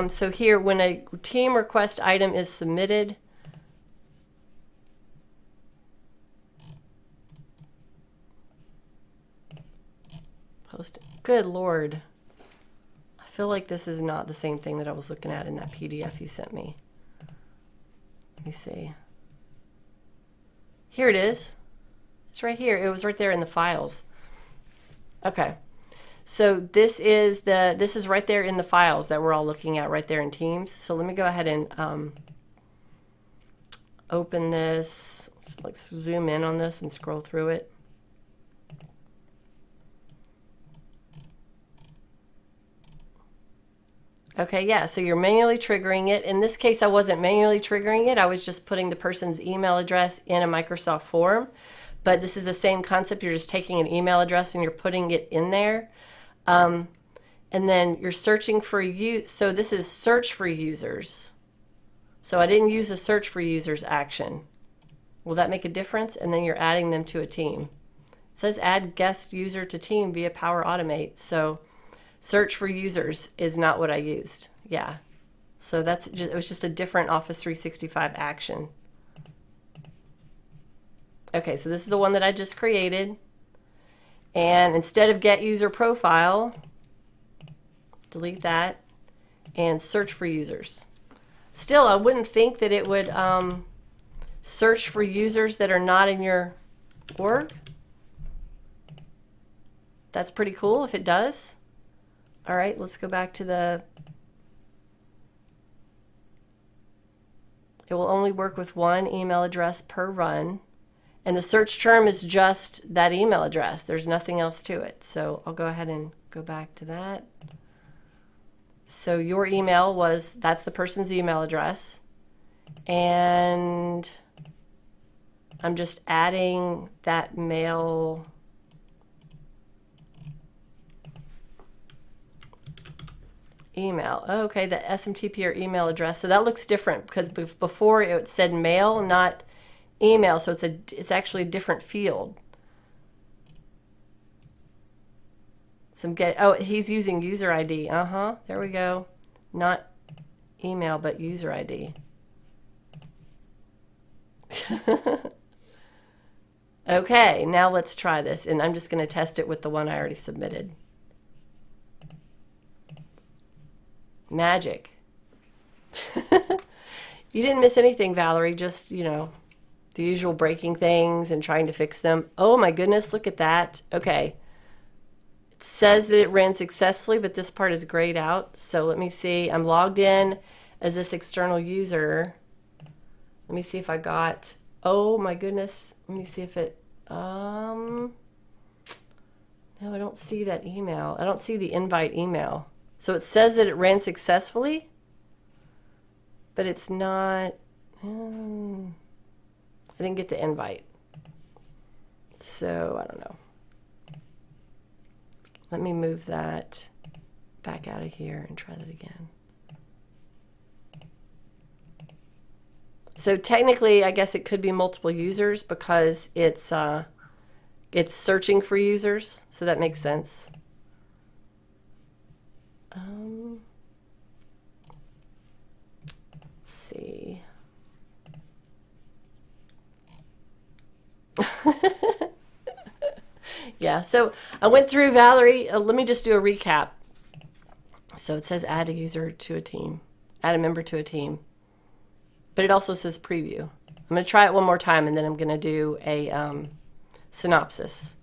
Speaker 1: So here, when a team request item is submitted, post. Good Lord. I feel like this is not the same thing that I was looking at in that PDF you sent me. Let me see. Here it is. It's right here. It was right there in the files. Okay. So this is right there in the files that we're all looking at right there in Teams. So let me go ahead and open this. Let's zoom in on this and scroll through it. Okay, yeah, so you're manually triggering it. In this case, I wasn't manually triggering it. I was just putting the person's email address in a Microsoft form. But this is the same concept. You're just taking an email address and you're putting it in there. And then you're searching for so this is search for users. So I didn't use the search for users action. Will that make a difference? And then you're adding them to a team. It says add guest user to team via Power Automate. So search for users is not what I used. Yeah. So it was just a different Office 365 action. Okay, so this is the one that I just created. And instead of get user profile, delete that and search for users. Still, I wouldn't think that it would search for users that are not in your org. That's pretty cool if it does. All right, let's go back to it will only work with one email address per run. And the search term is just that email address. There's nothing else to it. So I'll go ahead and go back to that. So your email that's the person's email address. And I'm just adding that mail email. Oh, okay, the SMTP or email address. So that looks different because before it said mail, not email. So it's actually a different field. He's using user ID. There we go. Not email, but user ID. Okay, now let's try this. And I'm just going to test it with the one I already submitted. Magic. You didn't miss anything, Valerie. Just, the usual breaking things and trying to fix them. Oh my goodness, look at that. Okay. It says that it ran successfully, but this part is grayed out. So let me see. I'm logged in as this external user. Let me see if I got, oh my goodness. Let me see if it, no, I don't see that email. I don't see the invite email. So it says that it ran successfully, but it's not, I didn't get the invite. So I don't know. Let me move that back out of here and try that again. So technically, I guess it could be multiple users because it's searching for users. So that makes sense. Let's see. Yeah, so I went through, Valerie. Let me just do a recap. So it says add a user to a team, add a member to a team. But it also says preview. I'm going to try it one more time, and then I'm going to do a synopsis.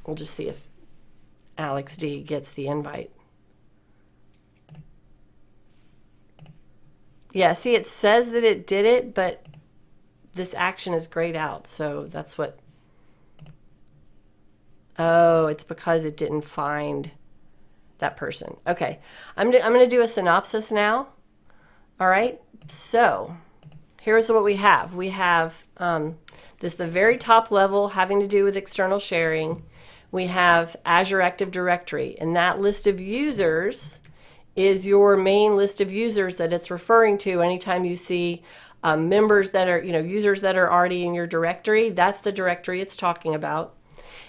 Speaker 1: We'll just see if Alex D gets the invite. Yeah, see, it says that it did it, but this action is grayed out, so that's what... Oh, it's because it didn't find that person. Okay, I'm going to do a synopsis now. All right, so here's what we have. We have the very top level having to do with external sharing. we have Azure Active Directory, and that list of users is your main list of users that it's referring to. Anytime you see members that are, users that are already in your directory, that's the directory it's talking about.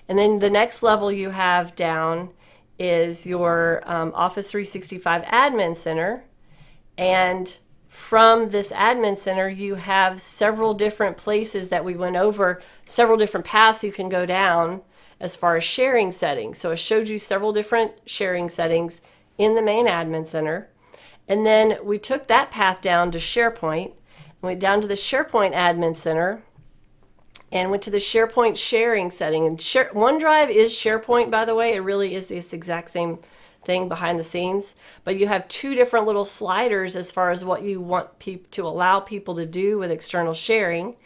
Speaker 1: And then the next level you have down is your Office 365 Admin Center. And from this Admin Center, you have several different places that we went over, several different paths you can go down as far as sharing settings. So I showed you several different sharing settings in the main Admin Center. And then we took that path down to SharePoint, and went down to the SharePoint Admin Center, and went to the SharePoint sharing setting. And OneDrive is SharePoint, by the way. It really is this exact same thing behind the scenes. But you have two different little sliders as far as what you want to allow people to do with external sharing.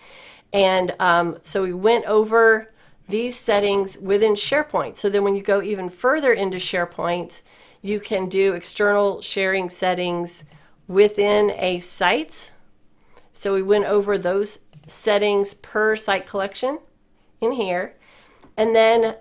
Speaker 1: And so we went over these settings within SharePoint. So then when you go even further into SharePoint, you can do external sharing settings within a site. So we went over those settings per site collection in here. And then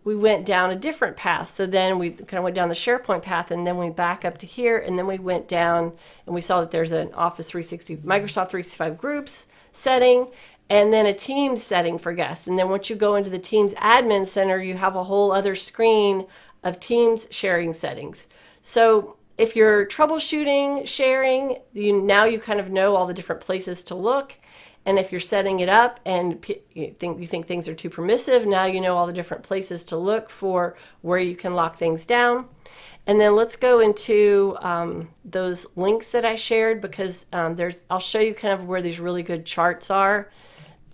Speaker 1: we went down a different path. So then we kind of went down the SharePoint path, and then we back up to here, and then we went down and we saw that there's an Office 360, Microsoft 365 groups setting, and then a Teams setting for guests. And then once you go into the Teams Admin Center, you have a whole other screen of Teams sharing settings. So if you're troubleshooting sharing, now you kind of know all the different places to look. And if you're setting it up and you think things are too permissive, now you know all the different places to look for where you can lock things down. And then let's go into those links that I shared, because I'll show you kind of where these really good charts are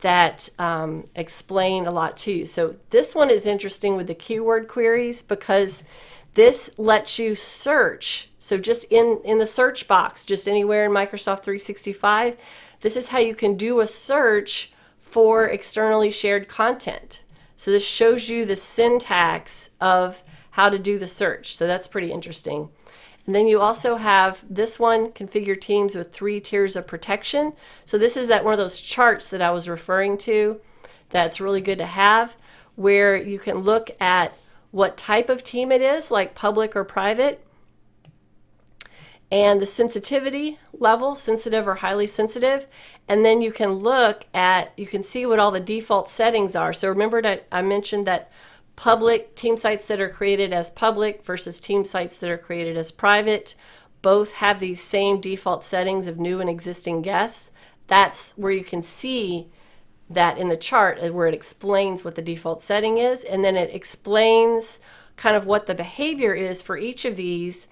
Speaker 1: that explain a lot to you. So this one is interesting with the keyword queries, because this lets you search. So just in the search box, just anywhere in Microsoft 365, this is how you can do a search for externally shared content. So this shows you the syntax of how to do the search. So that's pretty interesting. And then you also have this one, configure teams with 3 tiers of protection. So this is one of those charts that I was referring to that's really good to have, where you can look at what type of team it is, like public or private, and the sensitivity level, sensitive or highly sensitive. And then you can you can see what all the default settings are. So remember that I mentioned that public team sites that are created as public versus team sites that are created as private both have these same default settings of new and existing guests. That's where you can see that in the chart, where it explains what the default setting is, and then it explains kind of what the behavior is for each of these.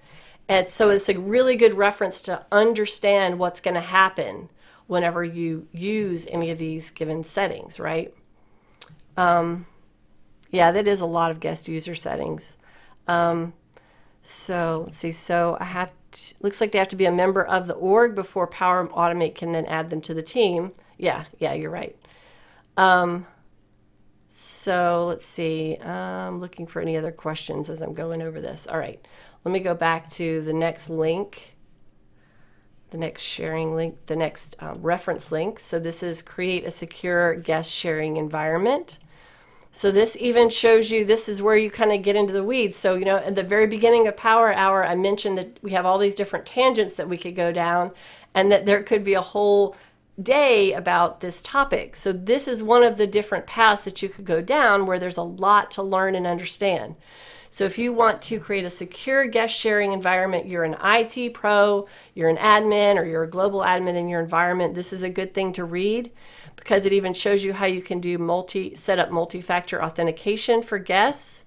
Speaker 1: And so it's a really good reference to understand what's going to happen whenever you use any of these given settings, right? Yeah, that is a lot of guest user settings. So let's see. So I have looks like they have to be a member of the org before Power Automate can then add them to the team. Yeah, you're right. So let's see. I'm looking for any other questions as I'm going over this. All right, let me go back to the next link, the next sharing link, the next reference link. So this is create a secure guest sharing environment. So this even shows you, this is where you kind of get into the weeds. So, at the very beginning of Power Hour, I mentioned that we have all these different tangents that we could go down, and that there could be a whole day about this topic. So this is one of the different paths that you could go down, where there's a lot to learn and understand. So if you want to create a secure guest sharing environment, you're an IT pro, you're an admin, or you're a global admin in your environment, this is a good thing to read, because it even shows you how you can do set up multi-factor authentication for guests,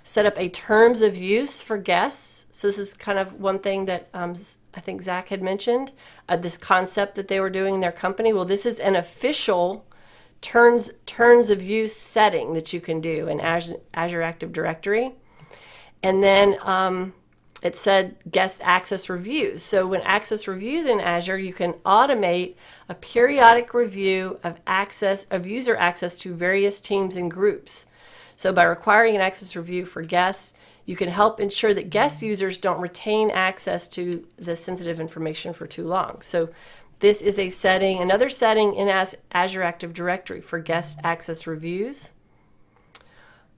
Speaker 1: set up a terms of use for guests. So this is kind of one thing that I think Zach had mentioned, this concept that they were doing in their company. Well, this is an official terms of use setting that you can do in Azure Active Directory. And then it said guest access reviews. So when access reviews in Azure, you can automate a periodic review of user access to various teams and groups. So by requiring an access review for guests, you can help ensure that guest users don't retain access to the sensitive information for too long. So this is a setting, another setting in Azure Active Directory for guest access reviews.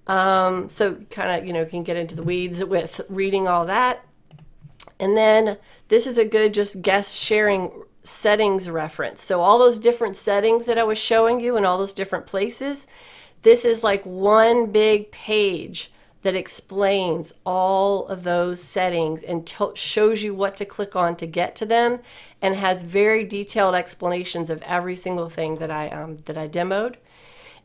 Speaker 1: So kind of, can get into the weeds with reading all that. And then this is a good just guest sharing settings reference. So all those different settings that I was showing you in all those different places, this is like one big page that explains all of those settings and shows you what to click on to get to them, and has very detailed explanations of every single thing that I demoed.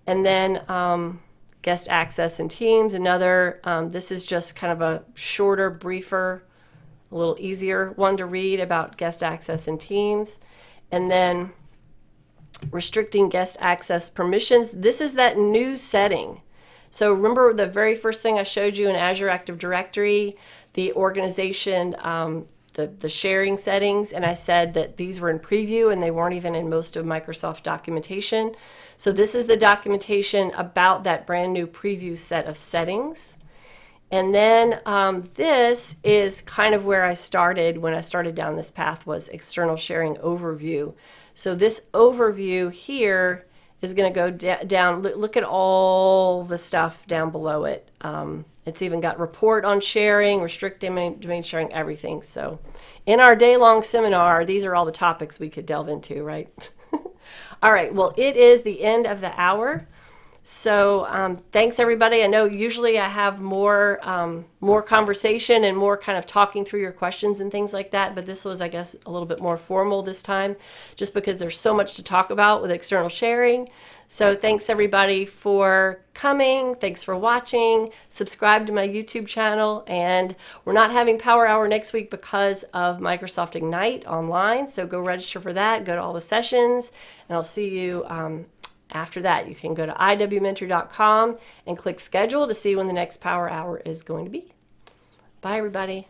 Speaker 1: And then guest access in Teams, another, this is just kind of a shorter, briefer, a little easier one to read about guest access in Teams. And then restricting guest access permissions. This is that new setting. So remember the very first thing I showed you in Azure Active Directory, the organization, the sharing settings, and I said that these were in preview and they weren't even in most of Microsoft documentation. So this is the documentation about that brand new preview set of settings. And then this is kind of where I started when I started down this path, was external sharing overview. So this overview here is going to go down. Look at all the stuff down below it. It's even got report on sharing, restrict domain sharing, everything. So in our day-long seminar, these are all the topics we could delve into, right? All right, well, it is the end of the hour. So thanks, everybody. I know usually I have more conversation and more kind of talking through your questions and things like that, but this was, I guess, a little bit more formal this time, just because there's so much to talk about with external sharing. So thanks, everybody, for coming. Thanks for watching. Subscribe to my YouTube channel. And we're not having Power Hour next week because of Microsoft Ignite online, so go register for that. Go to all the sessions, and I'll see you after that. You can go to iwmentor.com and click schedule to see when the next Power Hour is going to be. Bye, everybody.